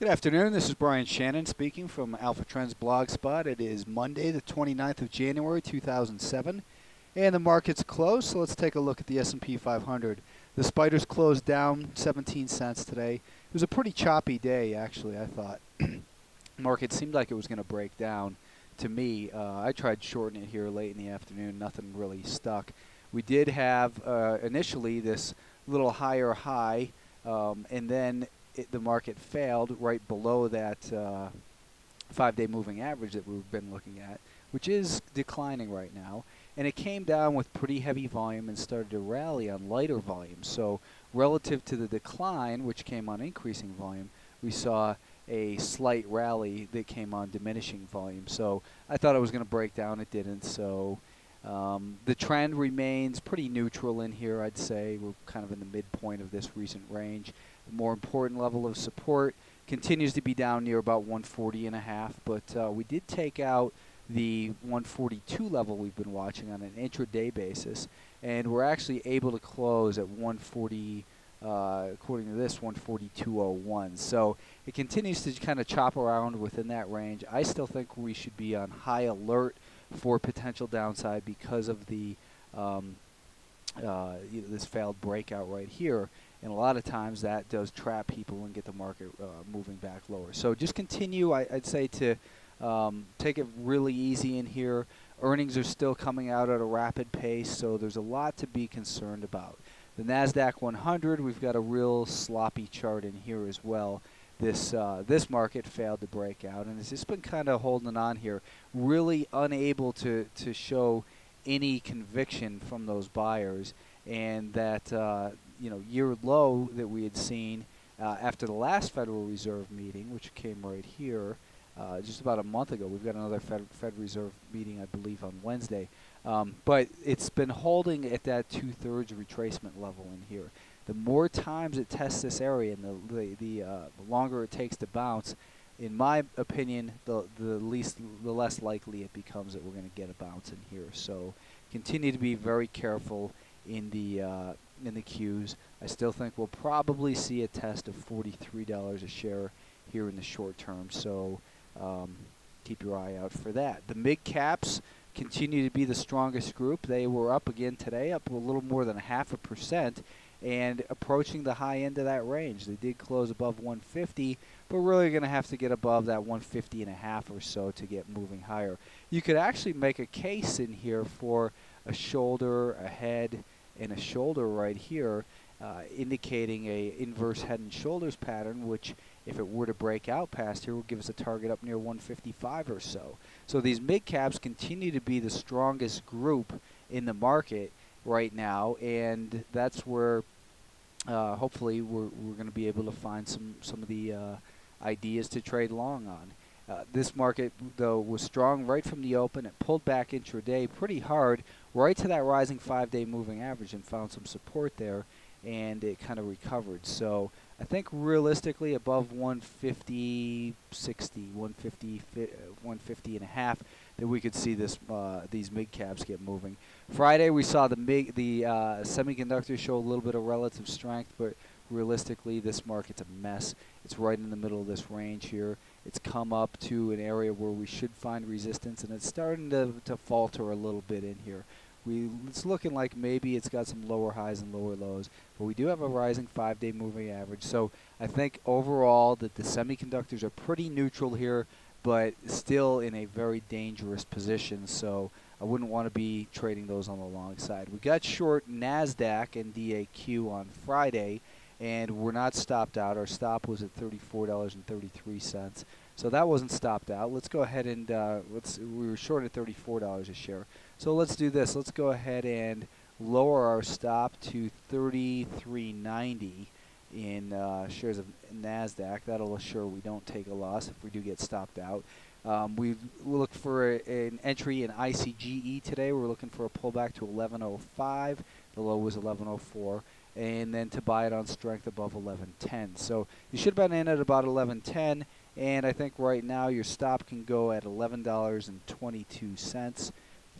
Good afternoon. This is Brian Shannon speaking from Alpha Trends Blogspot. It is Monday, the 29th of January, 2007, and the market's closed. So let's take a look at the S&P 500. The spiders closed down 17 cents today. It was a pretty choppy day, actually, I thought. Market seemed like it was going to break down to me. I tried shorting it here late in the afternoon. Nothing really stuck. We did have initially this little higher high, and then the market failed right below that 5-day moving average that we've been looking at, which is declining right now. And it came down with pretty heavy volume and started to rally on lighter volume. So relative to the decline, which came on increasing volume, we saw a slight rally that came on diminishing volume. So I thought it was going to break down. It didn't. So the trend remains pretty neutral in here, I'd say. We're kind of in the midpoint of this recent range. The more important level of support continues to be down near about 140.5, but we did take out the 142 level we've been watching on an intraday basis, and we're actually able to close at 140, according to this, 142.01. So it continues to kind of chop around within that range. I still think we should be on high alert for potential downside because of the this failed breakout right here. And a lot of times that does trap people and get the market moving back lower. So just continue, I'd say, to take it really easy in here. Earnings are still coming out at a rapid pace, so there's a lot to be concerned about. The Nasdaq 100, we've got a real sloppy chart in here as well. This market failed to break out, and it's just been kind of holding on here, really unable to show any conviction from those buyers, and that year low that we had seen after the last Federal Reserve meeting, which came right here just about a month ago. We've got another Fed Reserve meeting, I believe, on Wednesday. But it's been holding at that 2/3 retracement level in here. The more times it tests this area and the longer it takes to bounce, in my opinion, the less likely it becomes that we're going to get a bounce in here. So continue to be very careful in the Qs. I still think we'll probably see a test of $43 a share here in the short term. So keep your eye out for that. The mid caps continue to be the strongest group. They were up again today, up a little more than 0.5%. And approaching the high end of that range. They did close above 150, but really going to have to get above that 150.5 or so to get moving higher. You could actually make a case in here for a shoulder, a head, and a shoulder right here, indicating a inverse head and shoulders pattern, which if it were to break out past here would give us a target up near 155 or so. So these mid caps continue to be the strongest group in the market right now, and that's where hopefully we're going to be able to find some of the ideas to trade long on. This market, though, was strong right from the open. It pulled back intraday pretty hard right to that rising 5-day moving average and found some support there, and it kind of recovered. So I think realistically above 150.60, 150.5, that we could see these mid caps get moving. Friday we saw the semiconductors show a little bit of relative strength, but realistically this market's a mess. It's right in the middle of this range here. It's come up to an area where we should find resistance, and it's starting to falter a little bit in here. It's looking like maybe it's got some lower highs and lower lows, but we do have a rising 5-day moving average. So I think overall that the semiconductors are pretty neutral here, but still in a very dangerous position. So I wouldn't want to be trading those on the long side. We got short Nasdaq NDAQ on Friday, and we're not stopped out. Our stop was at $34.33. So that wasn't stopped out. Let's go ahead and we were short at $34 a share. So let's do this. Let's go ahead and lower our stop to $33.90 in shares of Nasdaq. That'll assure we don't take a loss if we do get stopped out. We look for an entry in ICGE today. We're looking for a pullback to 11.05. The low was 11.04. And then to buy it on strength above 11.10. So you should have been in at about 11.10. And I think right now your stop can go at $11.22.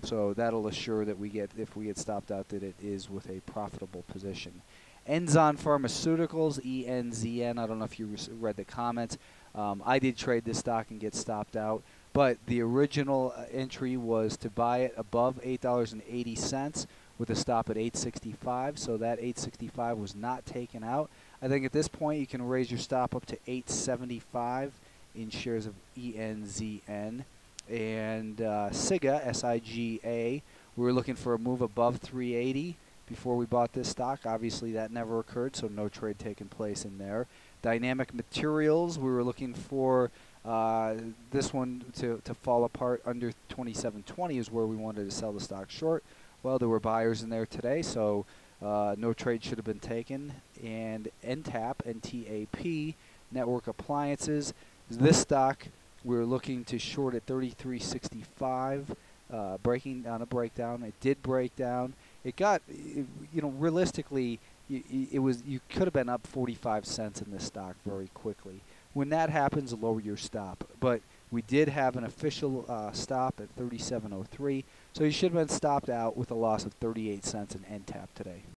So that'll assure that if we get stopped out, that it is with a profitable position. Enzon Pharmaceuticals, ENZN. I don't know if you read the comments. I did trade this stock and get stopped out, but the original entry was to buy it above $8.80 with a stop at 865. So that 865 was not taken out. I think at this point you can raise your stop up to 875 in shares of ENZN. And SIGA, SIGA, we were looking for a move above 380 before we bought this stock. Obviously that never occurred, so no trade taking place in there. Dynamic Materials, we were looking for this one to fall apart under 2720 is where we wanted to sell the stock short. Well, there were buyers in there today, so no trade should have been taken. And NTAP, NTAP, Network Appliances, this stock we were looking to short at 33.65, breaking down a breakdown. It did break down. It got, you know, realistically, you could have been up 45 cents in this stock very quickly. When that happens, lower your stop. But we did have an official stop at 37.03, so you should have been stopped out with a loss of 38 cents in NTAP today.